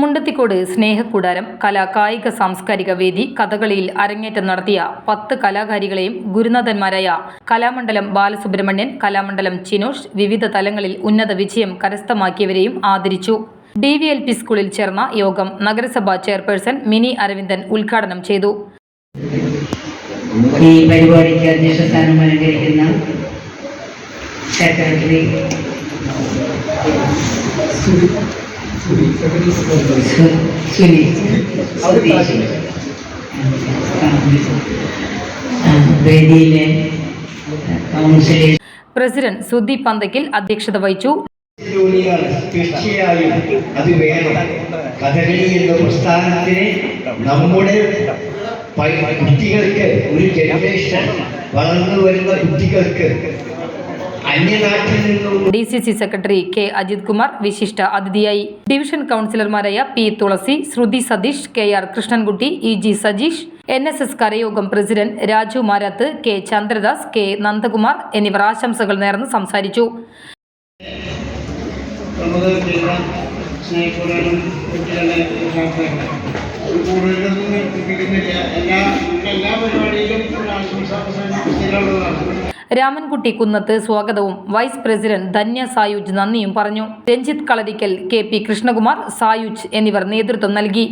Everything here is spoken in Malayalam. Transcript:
മുണ്ടത്തിക്കോട് സ്നേഹക്കൂടാരം കായിക സാംസ്കാരിക വേദി കഥകളിയിൽ അരങ്ങേറ്റം നടത്തിയ 10 കലാകാരികളെയും ഗുരുനാഥന്മാരായ കലാമണ്ഡലം ബാലസുബ്രഹ്മണ്യൻ, കലാമണ്ഡലം ചിനോഷ് വിവിധ തലങ്ങളിൽ ഉന്നത വിജയം കരസ്ഥമാക്കിയവരെയും ആദരിച്ചു. DVLP സ്കൂളിൽ ചേർന്ന യോഗം നഗരസഭാ ചെയർപേഴ്സൺ മിനി അരവിന്ദൻ ഉദ്ഘാടനം ചെയ്തു. ഈ പരിപാടിക്ക് അധ്യക്ഷസ്ഥാനം അലങ്കരിക്കുന്ന സെക്രട്ടറി വേദിയിലെ പ്രസിഡന്റ് സുദീപ് പന്തയ്ക്കൽ അധ്യക്ഷത വഹിച്ചു. തീർച്ചയായും അത് വേണം. കഥകളി എന്ന പ്രസ്ഥാനത്തിന് നമ്മുടെ കുട്ടികൾക്ക്, ഒരു ജനറേഷൻ വളർന്നു വരുന്ന കുട്ടികൾക്ക് അന്യനാട്ടിൽ നിന്നും DCC secretary K. Ajith Kumar വിശിഷ്ട അതിഥിയായി. ഡിവിഷൻ കൗൺസിലർമാരായ P. Thulasi, Shruthi Satheesh, KR Krishnankutty, EG Sajeesh, NSS Karayogam president Raju Marath, K. Chandradas, K. Nandakumar എന്നിവർ ആശംസകൾ നേർന്ന് സംസാരിച്ചു. രാമൻകുട്ടി കുന്നത്ത് സ്വാഗതവും വൈസ് പ്രസിഡന്റ് ധന്യ സായുജ് നന്ദിയും പറഞ്ഞു. രഞ്ജിത്ത് കളരിക്കൽ, KP കൃഷ്ണകുമാർ, സായുജ് എന്നിവർ നേതൃത്വം നൽകി.